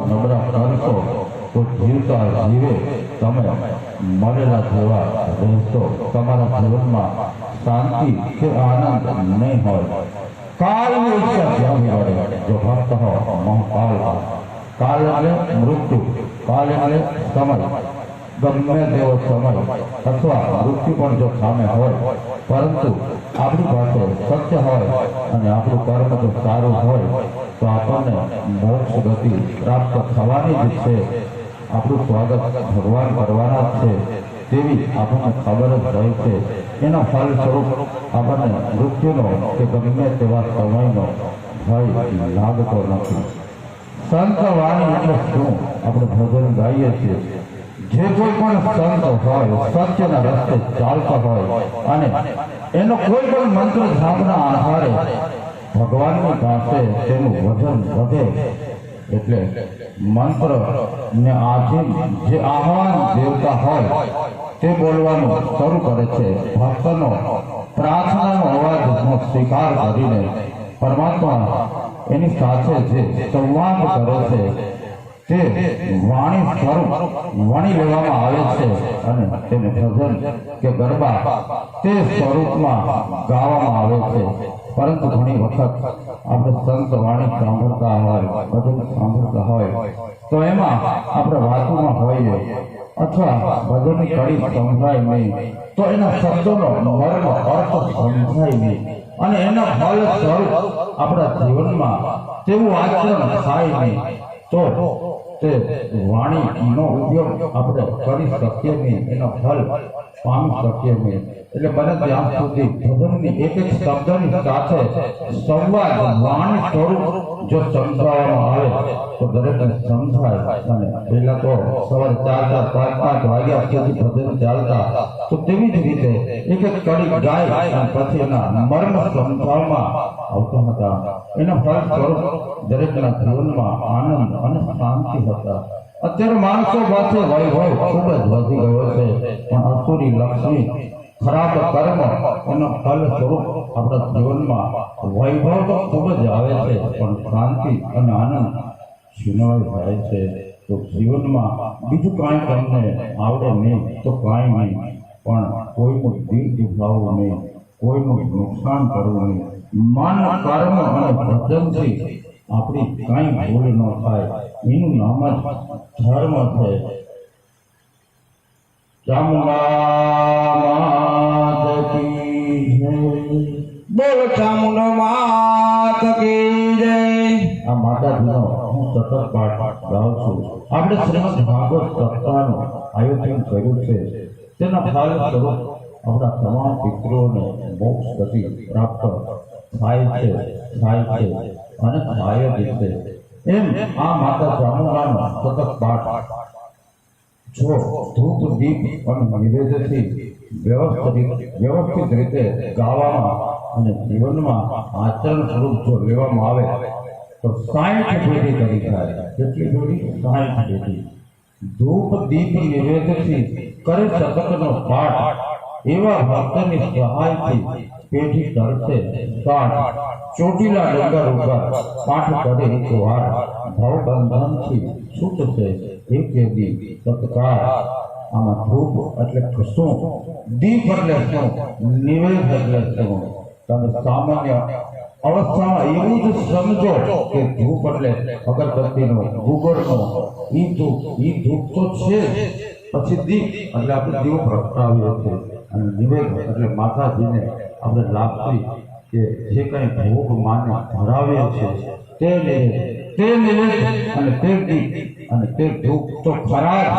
નબળા કરશો તો જીવતા જીવે તમે મરેલા જેવા રહેશો. તમારા જીવનમાં શાંતિ કે આનંદ નહીં હોય. કાળની ઈચ્છા જ્યાં મળે જો ભક્ત હો મહાકાલ. કાળ એટલે મૃત્યુ, કાળ એટલે સમય. ગમે તેવો સમય અથવા મૃત્યુ પણ જો સામે હોય, પરંતુ આપણી પાસે સત્ય હોય અને આપણું કર્મ જો સારું હોય તો આપણને મોક્ષ ગતિ પ્રાપ્ત થવાની જ છે. આપણું સ્વાગત ભગવાન કરવાના જ છે તેવી આપણને ખબર જ રહે છે. એના ફળ સ્વરૂપ આપણને મૃત્યુનો કે ગમે તેવા સમયનો ભય લાગતો નથી. સંત વાણી એટલે શું? આપણે ભજન ગાઈએ છીએ. જે કોઈ પણ સંત હોય, સત્યના રસ્તે ચાલતા હોય અને એનો કોઈ પણ મંત્ર જાપના આધારે ભગવાનની પાસે તેનું વજન વધે, એટલે મંત્ર ને આધીન જે આહવાન દેવતા હોય તે બોલવાનું શરૂ કરે છે. ભક્તનો પ્રાર્થનાનો અવાજનો સ્વીકાર કરીને પરમાત્મા એની સાથે જે સંવાદ કરે છે તે વાણી સ્વરૂપ વણી લેવામાં આવે છે અને તેને ભજન કે ગરબા તે સ્વરૂપમાં ગાવામાં આવે છે. પરંતુ ઘણી વખત આપણે સંત વાણી સાંભળતા હોય, ભજન સાંભળતા હોય તો એમાં આપણે વાતોમાં હોઈએ અથવા ભજનની કડી સમજાય નહીં તો એના શબ્દોનો મર્મ અર્થ સમજાય નહીં અને એના ફળ સ્વરૂપ આપણા જીવનમાં તેવું આચરણ થાય નહીં તો તે વાણીનો ઉપયોગ આપણે કરી શકીએ નહીં, એનો ફળ પામી શકીએ નહીં. એટલે બને ત્યાં સુધી ભજનની એક એક શબ્દની સાથે સંવાદ વાણી સ્વરૂપ જો સમજાવવામાં આવે તો દરેકને સમજાય. અને પહેલા તો સવારે 4-5 વાગ્યા સુધી ભજન ચાલતા, તો તેવી જ રીતે એક એક કડી ગાય અને પછી એના મર્મ સમજાવવામાં આવતા હતા. એના ફળ સ્વરૂપ દરેકના જીવનમાં આનંદ અને શાંતિ હતા. અત્યારે માણસો પાસે વૈભવ ખૂબ જ વધી ગયો છે, પણ અસુરી લક્ષ્મી ખરાબ કર્મ એનો ફળ સ્વરૂપ આપણા જીવનમાં વૈભવ તો ખૂબ જ આવે છે, પણ શાંતિ અને આનંદ છીનવાઈ જાય છે. તો જીવનમાં બીજું કાંઈ તમને આવડે નહીં તો કાંઈ નહીં, પણ કોઈનું દિલ દુખાવવું નહીં, કોઈનું નુકસાન કરવું નહીં. મન કર્મ અને ભજનથી આપણી કાંઈ ભૂલ ન થાય, એનું નામ જ ધર્મ છે. ચામુંડા માત કી જય. બોલ ચામુંડા માત કી જય. આ માતાજીનો હું સતત પાઠ ગાઉં છું. આપણે શ્રીમદ ભાગવત સપ્તાહનું આયોજન કર્યું છે. તેના ફળ સ્વરૂપ આપણા તમામ પિતૃઓને મોક્ષ ગતિ પ્રાપ્ત થાય છે અને થાય જ છે. એમ આ માતા ચામુંડાનો સતત પાઠ જો ધૂપ દીપ અને નિવેદનથી વ્યવસ્થિત રીતે ગાવામાં અને જીવનમાં આચરણ સ્વરૂપ જો લેવામાં આવે તો 60 પેઢી કરી થાય. કેટલી પેઢી? 60 પેઢી. ધૂપ દીપ નિવેદનથી કરે સતતનો પાઠ એવા ભક્તની સહાયથી પેઢી કરશે 60. ચોટીલા ડુંગર ઉપર પાઠ કરે એક વાર ભવબંધનથી છૂટશે એક દી તત્કાળ. આમાં ધૂપ એટલે શું, દીપ એટલે શું, નિવેદ એટલે શું? તમે સામાન્ય અવસ્થામાં એવું જ સમજો કે ધૂપ એટલે અગરબત્તીનો ગુગળનો ઈ ધૂપ તો છે. પછી દીપ એટલે આપણે દીવો પ્રગટાવીએ છીએ અને નિવેદ એટલે માતાજીને આપણે લાગતી કે જે કંઈ ભોગ માને ધરાવીએ છીએ તે નિવેદ અને તે દીપ અને તે ધૂપ તો ખરા જ,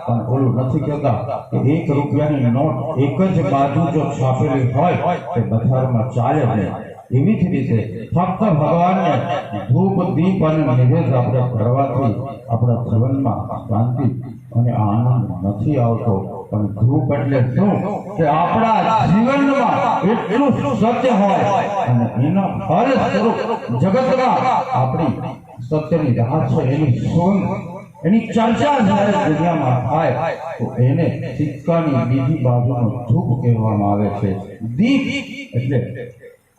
પણ ઓલું નથી કહેતા કે 1 રૂપિયાની નોટ એક જ બાજુ જો છાપેલી હોય તે બજારમાં ચાલે નહીં. એવી જ રીતે ફક્ત ભગવાનને ધૂપ દીપ અને નિવેદ આપણે કરવાથી આપણા જીવનમાં શાંતિ અને આનંદ નથી આવતો. પણ ધૂપ એટલે શું કે આપણા જીવનમાં એટલું સત્ય હોય અને એના ફળ સ્વરૂપ જગતમાં આપણી સત્યની રાહ છે, એની સુગંધ, એની ચર્ચા જ્યારે દુનિયામાં થાય તો એને સિક્કાની બીજી બાજુનો ધૂપ કહેવામાં આવે છે. દીપ એટલે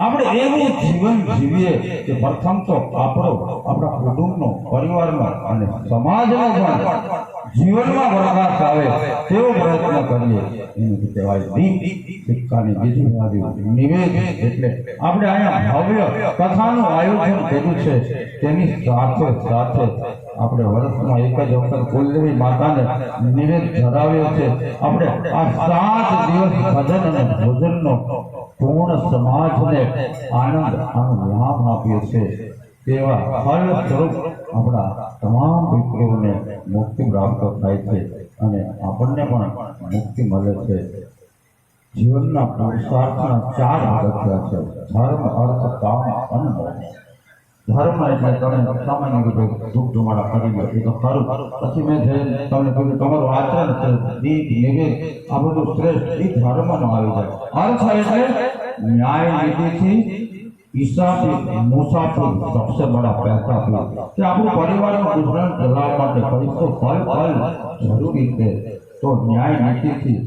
આપણે એવું જીવન જીવીએ કે પ્રથમ તો આપણા કુટુંબનો, પરિવારનો અને સમાજનો પણ જીવનમાં પ્રકાશ આવે તેવો પ્રયત્ન કરીએ. એનું કહેવાય દીપ સિક્કાની બીજી બાજુ નિવેદ. એટલે આપણે અહીંયા ભવ્ય કથાનું આયોજન કર્યું છે. તેની સાથે સાથે આપણે વર્ષમાં એક જ વખત કુલદેવી માતાને નિવેદ ધરાવ્યો છે. આપણે આ 7 દિવસ ભજન અને ભોજનનો પૂર્ણ સમાજને આનંદ અને લાભ આપ્યો છે. તેવા ફળ સ્વરૂપ આપણા તમામ દીકરીઓને મુક્તિ પ્રાપ્ત થાય છે અને આપણને પણ મુક્તિ મળે છે. જીવનના પુરુષાર્થના 4 પગથિયા છે: ધર્મ, અર્થ, કામ અને મોક્ષ. ધર્મ એટલે તમે સામાન્ય રીતે ધૂપ ધુમાડા કરી લો, એ તો ખરું. પછી મેં તમને કીધું તમારું આચરણ છે, દીપ, નિવેદ, આ બધું શ્રેષ્ઠ એ ધર્મમાં આવી જાય. અર્થ એટલે न्याय नीति थी ईसाफी मुसाफिर सबसे बड़ा पैसा था कि આપણું પરિવારનું ગુજરાન ચલાવવા માટે પૈસો પલ જરૂરી છે. તો ન્યાય નીતિથી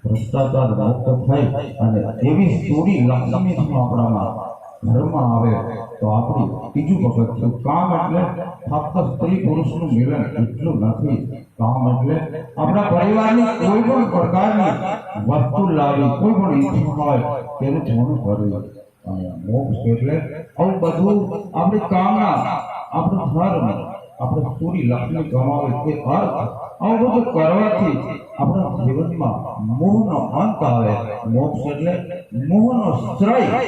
ભ્રષ્ટાચાર મુક્ત થઈ અને એવી સ્ટોરી લક્ષ્મી આપણામાં ઘરમાં આવે તો આપણી ત્રીજું પગથિયું કામ એટલે ફક્ત સ્ત્રી પુરુષનું મિલન એટલું નથી. કામ એટલે આપણા પરિવારની કોઈ પણ પ્રકારની વસ્તુ લાવી, કોઈ પણ ઈચ્છા હોય તેનું પૂર્ણ કરવું. અને મોક્ષ એટલે આવું બધું આપણી કામના, આપણું ધર્મ, આપણે પૂરી લક્ષ્મી કમાવે તે અર્થ, આવું બધું કરવાથી આપણા જીવનમાં મોહનો અંત આવે. મોક્ષ એટલે મોહનો શ્રય,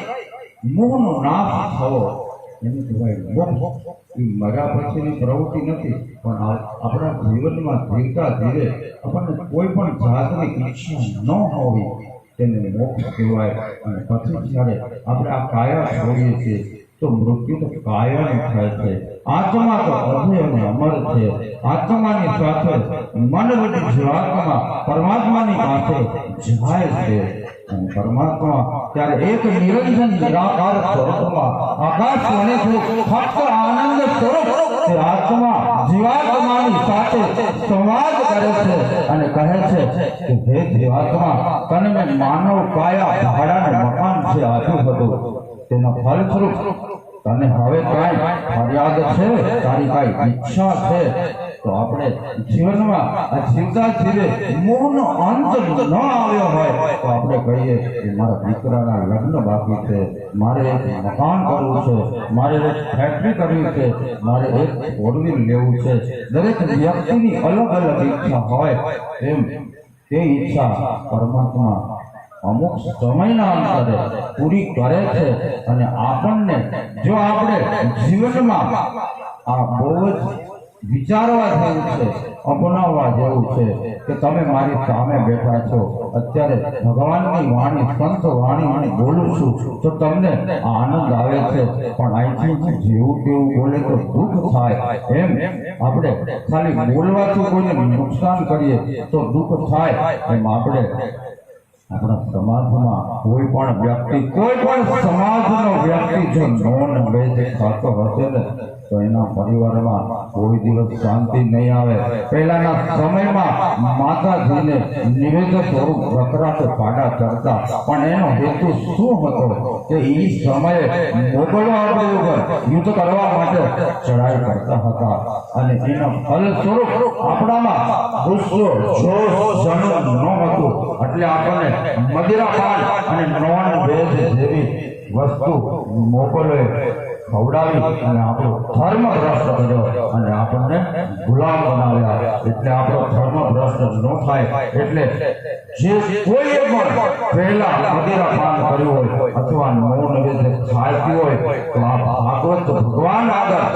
મોહનો નાશ થવો, એને કહેવાય મોક્ષ. એ મર્યા પછીની પ્રવૃત્તિ નથી, પણ આપણા જીવનમાં ધીરતા ધીરે આપણને કોઈ પણ જાતની ઈચ્છા ન હોવી તેને મોક્ષ કહેવાય. અને પછી જ્યારે આપણે આ કાયા છોડીએ છીએ તો મૃત્યુ તો કાયાનું થાય છે. આત્મા તો અભય અને અમર છે. આત્માની સાથે મનરૂપી જીવાત્મા પરમાત્માની પાસે જાય છે. અને પરમાત્મા ત્યારે એક નિરંજન નિરાકાર સ્વરૂપમાં આકાશ વને છે. ફક્ત આનંદ સ્વરૂપ તે આત્મા જીવાત્માની સાથે સંવાદ કરે છે અને કહે છે કે હે જીવાત્મા, તને મેં માનવ કાયા ભાડાનું મકાન છે આપ્યું હતું. તેના ફલસ્વરૂપ તને હવે કાંઈ ફરિયાદ છે, તારી કાંઈ ઈચ્છા છે તો આપણે જીવનમાં આ જીવતા જીવે મોહનો અંત ન આવ્યો હોય તો આપણે કહીએ કે મારા દીકરાના લગ્ન બાકી છે, મારે એક મકાન કરવું છે, મારે એક ફેક્ટરી કરવી છે, મારે એક ફોરવ્હીલ લેવું છે. દરેક વ્યક્તિની અલગ અલગ ઈચ્છા હોય. એમ તે ઈચ્છા પરમાત્મા અમુક સમયના અંતરે પૂરી કરે છે. અને આપણને જો આપણે જીવનમાં આ બહુ જ વિચારવા જેવું છે, અપનાવવા જેવું છે કે તમે મારી સામે બેઠા છો, અત્યારે ભગવાનની વાણી, સંત વાણી હું બોલું છું તો તમને આનંદ આવે છે, પણ અહીંથી જેવું તેવું બોલે તો દુઃખ થાય. એમ આપણે ખાલી બોલવાથી કોઈને નુકસાન કરીએ તો દુઃખ થાય. એમ આપણે આપણા સમાજમાં કોઈ પણ વ્યક્તિ, કોઈ પણ સમાજનો વ્યક્તિ જો નોન વેજ ખાતો હશે ને તો એના પરિવારમાં કોઈ દિવસ શાંતિ નહીં આવે. પહેલાના સમયમાં માતાજીને નિવેદ સ્વરૂપ વકરાટ પાડા ચડતા, પણ એનો હેતુ શું હતો કે એ સમયે મોગલો આપણી ઉપર યુદ્ધ કરવા માટે ચડાઈ કરતા હતા. અને એના ફલ સ્વરૂપ આપણામાં ગુસ્સો, જોશ, જનન ન હતું. એટલે આપણને મદિરાપાન અને નોન વેજ જેવી વસ્તુ મોગલોએ ખવડાવી અને આપણો ધર્મ ભ્રષ્ટ કર્યો અને આપણને ગુલામ બનાવ્યા. એટલે આપણો ધર્મ ભ્રષ્ટ ન થાય એટલે જે કોઈએ પણ પહેલા મદિરાપાન કર્યું હોય અથવા નોન વેજ ખાતી હોય તો આ ભાગવત ભગવાન આગળ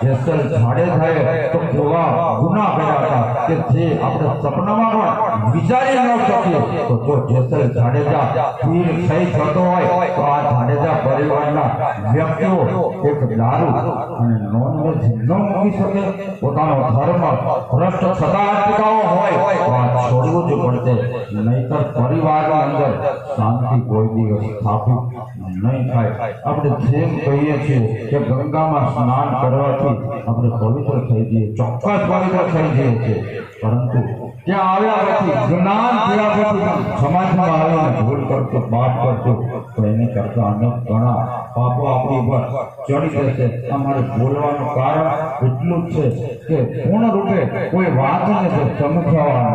જેસલ જાડેજાએ તો કેવા ગુના કર્યા હતા કે જે આપણે સપનામાં પણ વિચારી ન શકીએ. તો જો જેસલ જાડેજા પીર થઈ થતો હોય તો આ જાડેજા પરિવારના વ્યક્તિઓ એક દારૂ અને નોનવેજ ન મૂકી શકે, પોતાનો ધર્મ ભ્રષ્ટ થતા અટકાવો હોય તો આ છોડવું જ પડશે. નહીતર પરિવારની અંદર શાંતિ કોઈ દિવસ સ્થાપિત નહીં થાય. આપણે જેમ કહીએ છીએ કે ગંગામાં સ્નાન કરવાથી આપણે પવિત્ર થઈ જઈએ, ચોક્કસ પવિત્ર થઈ જઈએ છીએ, પરંતુ ત્યાં આવ્યા પછી જ્ઞાન થયા પછી સમાજમાં આવીને ભૂલ કરતો પાપ કરતો તો એને કરતા અનેક ઘણા પાપો આપણી ઉપર ચડી જશે. અમારે બોલવાનું કારણ એટલું જ છે કે પૂર્ણ રૂપે કોઈ વાતને જો સમજાવવા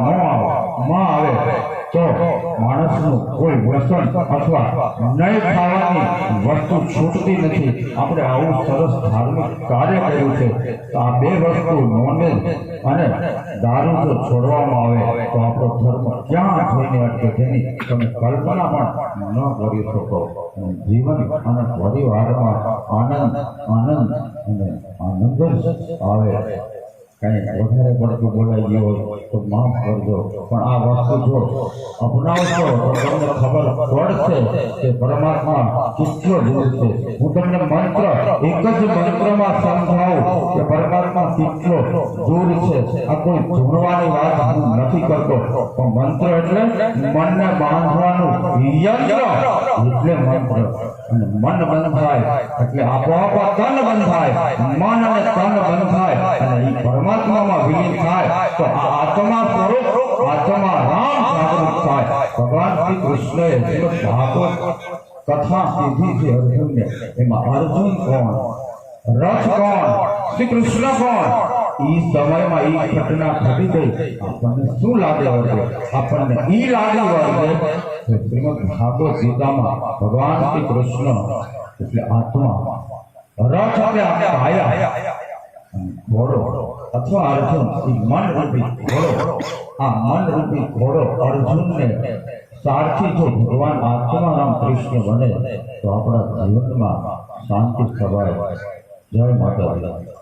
ન આવે તો માણસનું કોઈ વ્યસન અથવા નહીં ખાવાની વસ્તુ છૂટતી નથી. આપણે આવું સરસ ધાર્મિક કાર્ય કર્યું છે તો આ બે વસ્તુ નોનવેજ અને દારૂ જો છોડવામાં આવે તો આપણો ધર્મ ક્યાં જઈને અટકે તેની તમે કલ્પના પણ ન કરી શકો. અને જીવન અને પરિવારમાં આનંદ આનંદ અને આનંદ જ આવે. કંઈ વધારે પડતું બોલાઈ ગયું હોય તો માફ કરજો, પણ આ વસ્તુ જો અપનાવશો તો તમને ખબર પડશે કે પરમાત્મા કેટલો દૂર છે. હું તમને મંત્ર એક જ મંત્રમાં સમજાવું કે પરમાત્મા કેટલો દૂર છે. આ કોઈ ધૂણવાની વાત હું નથી કરતો, પણ મંત્ર એટલે મનને બાંધવાનું યંત્ર એટલે મંત્ર. અને મન બંધાય એટલે આપોઆપ તન બંધાય. મન અને તન બંધાય અને એ પરમાત્મામાં વિલીન થાય તો આ આત્મા સ્વરૂપ આત્મા રામ જાગૃત થાય. ભગવાન શ્રી કૃષ્ણએ શ્રીમદ ભાગવત કથા કીધી છે અર્જુનને. એમાં અર્જુન કોણ, રથ કોણ, શ્રી કૃષ્ણ કોણ, ઈ સમયમાં ઈ ઘટના ઘટી ગઈ. આપણને શું લાગે વળગે? આપણને ઈ લાગે વળગે કે શ્રીમદ ભાગવત ગીતામાં ભગવાન શ્રી કૃષ્ણ એટલે આત્મા, રથ એટલે કાયા, ઘોડો અથવા અર્જુન એ મન રૂપી ઘોડો. આ મન રૂપી ઘોડો અર્જુનને સારથી જો ભગવાન આત્મારામ કૃષ્ણ બને તો આપણા જીવનમાં શાંતિ થવાય. જય માતાજી.